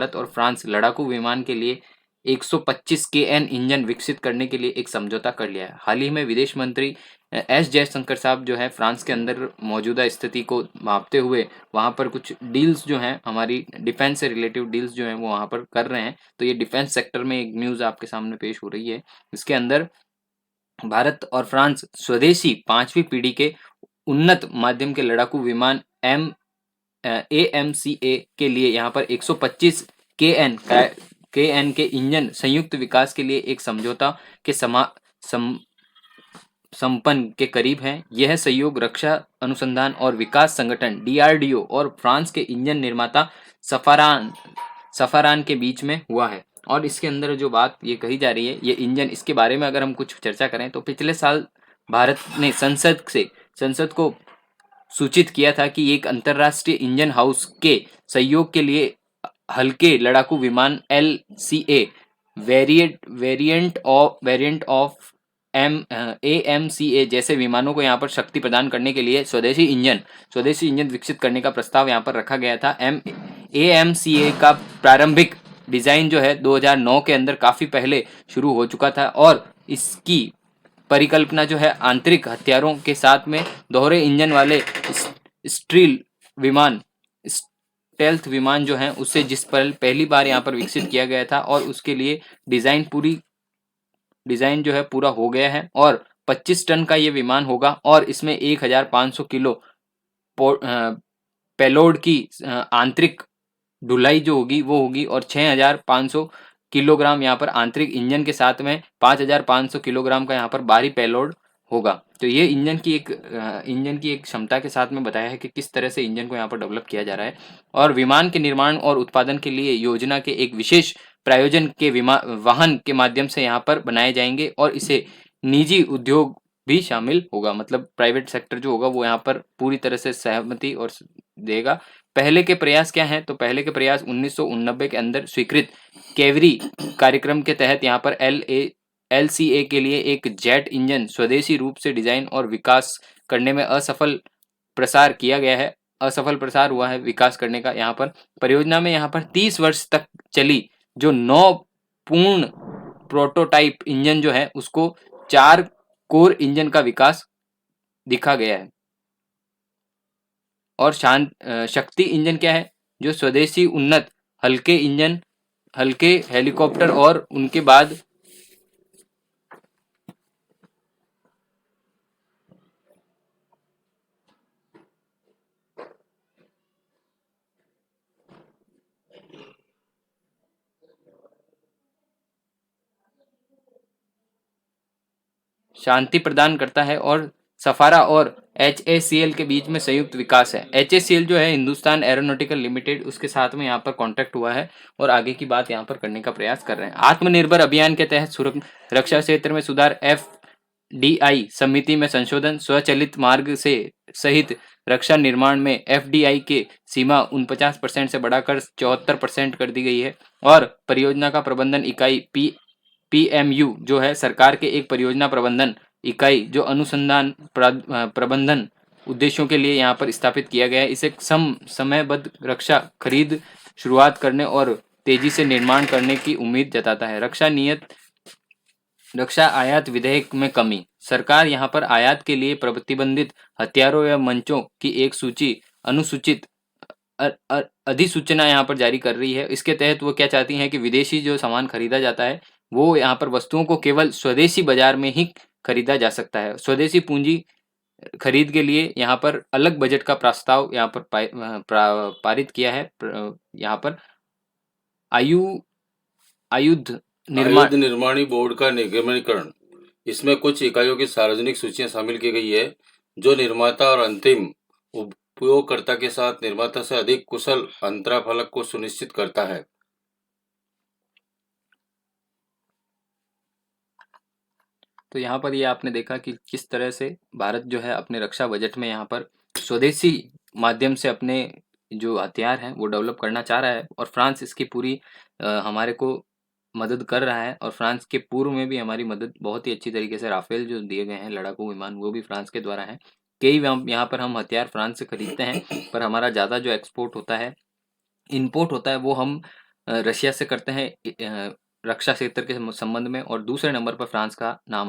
भारत और फ्रांस लड़ाकू विमान के लिए 125 केएन इंजन विकसित करने के लिए एक समझौता कर लिया है। हाल ही में विदेश मंत्री एस जयशंकर साहब जो है फ्रांस के अंदर मौजूदा स्थिति को मापते हुए वहाँ पर कुछ डील्स जो हैं हमारी डिफेंस से रिलेटिव डील्स जो हैं वो वहाँ पर कर रहे हैं। तो ये डिफेंस सेक्टर में एक न्यूज़ आपके सामने पेश हो रही है। इसके अंदर भारत और फ्रांस स्वदेशी 5वीं पीढ़ी के उन्नत माध्यम के लड़ाकू विमान AMCA के लिए यहाँ पर 125 केएन के इंजन संयुक्त विकास के लिए एक समझौता के संपन्न के करीब है। यह सहयोग रक्षा अनुसंधान और विकास संगठन DRDO और फ्रांस के इंजन निर्माता सफारान के बीच में हुआ है। और इसके अंदर जो बात ये कही जा रही है, ये इंजन, इसके बारे में अगर हम कुछ चर्चा करें तो पिछले साल भारत ने संसद को सूचित किया था कि एक अंतरराष्ट्रीय इंजन हाउस के सहयोग के लिए हल्के लड़ाकू विमान LCA वेरिएंट ऑफ AMCA जैसे विमानों को यहाँ पर शक्ति प्रदान करने के लिए स्वदेशी इंजन विकसित करने का प्रस्ताव यहाँ पर रखा गया था। AMCA का प्रारंभिक डिजाइन जो है 2009 के अंदर काफी पहले शुरू हो चुका था और इसकी परिकल्पना जो है आंतरिक हथियारों के साथ में दोहरे इंजन वाले स्टेल्थ विमान जो हैं उससे जिस पर पहली बार यहाँ पर विकसित किया गया था और उसके लिए डिजाइन जो है पूरा हो गया है और 25 टन का ये विमान होगा और इसमें 1500 किलो पेलोड की आंतरिक ढुलाई जो होगी वो होगी और 6500 किलोग्राम यहाँ पर आंतरिक इंजन के साथ में 5500 किलोग्राम का यहाँ पर बाहरी पेलोड होगा। तो ये इंजन की एक क्षमता के साथ में बताया है कि किस तरह से इंजन को यहाँ पर डेवलप किया जा रहा है और विमान के निर्माण और उत्पादन के लिए योजना के एक विशेष प्रायोजन के वाहन के माध्यम से यहाँ पर बनाए जाएंगे और इसे निजी उद्योग भी शामिल होगा। मतलब प्राइवेट सेक्टर जो होगा वो यहाँ पर पूरी तरह से सहमति और देगा। पहले के प्रयास क्या हैं? तो पहले के प्रयास 1989 के अंदर स्वीकृत केवरी कार्यक्रम के तहत यहाँ पर LCA के लिए एक जेट इंजन स्वदेशी रूप से डिजाइन और विकास करने में असफल प्रसार हुआ है विकास करने का। यहाँ पर परियोजना में यहाँ पर 30 वर्ष तक चली जो 9 पूर्ण प्रोटोटाइप इंजन जो है उसको 4 कोर इंजन का विकास दिखा गया है। और शक्ति इंजन क्या है? जो स्वदेशी उन्नत हल्के हेलीकॉप्टर और उनके बाद शांति प्रदान करता है और सफारा और HACL के बीच में संयुक्त विकास है। HACL जो है हिंदुस्तान एरोनॉटिकल लिमिटेड, उसके साथ में यहाँ पर कॉन्ट्रैक्ट हुआ है और आगे की बात यहाँ पर करने का प्रयास कर रहे हैं। आत्मनिर्भर अभियान के तहत रक्षा क्षेत्र में सुधार, FDI समिति में संशोधन, स्वचालित मार्ग से सहित रक्षा निर्माण में FDI के सीमा 49% से बढ़ाकर 74% कर दी गई है और परियोजना का प्रबंधन इकाई PMU जो है सरकार के एक परियोजना प्रबंधन इकाई जो अनुसंधान प्रबंधन उद्देश्यों के लिए यहाँ पर स्थापित किया गया है। इसे समयबद्ध रक्षा खरीद शुरुआत करने और तेजी से निर्माण करने की उम्मीद जताता है। रक्षा आयात विधेयक में कमी, सरकार यहाँ पर आयात के लिए प्रतिबंधित हथियारों या मंचों की एक अनुसूचित अधिसूचना यहाँ पर जारी कर रही है। इसके तहत वो क्या चाहती हैं कि विदेशी जो सामान खरीदा जाता है वो यहाँ पर वस्तुओं को केवल स्वदेशी बाजार में ही खरीदा जा सकता है। स्वदेशी पूंजी खरीद के लिए यहाँ पर अलग बजट का प्रस्ताव यहाँ पर पारित किया है। यहाँ पर आयुध निर्माणी बोर्ड का निगमीकरण, इसमें कुछ इकाइयों की सार्वजनिक सूचियां शामिल की गई है जो निर्माता और अंतिम उपयोगकर्ता के साथ निर्माता से अधिक कुशल अंतराफलक को सुनिश्चित करता है। तो यहाँ पर ये आपने देखा कि किस तरह से भारत जो है अपने रक्षा बजट में यहाँ पर स्वदेशी माध्यम से अपने जो हथियार हैं वो डेवलप करना चाह रहा है और फ्रांस इसकी पूरी हमारे को मदद कर रहा है। और फ्रांस के पूर्व में भी हमारी मदद बहुत ही अच्छी तरीके से राफेल जो दिए गए हैं लड़ाकू विमान वो भी फ्रांस के द्वारा है। कई यहाँ पर हम हथियार फ्रांस से खरीदते हैं पर हमारा ज़्यादा जो एक्सपोर्ट होता है, इम्पोर्ट होता है वो हम रशिया से करते हैं रक्षा क्षेत्र के संबंध में, और दूसरे नंबर पर फ्रांस का नाम आता है।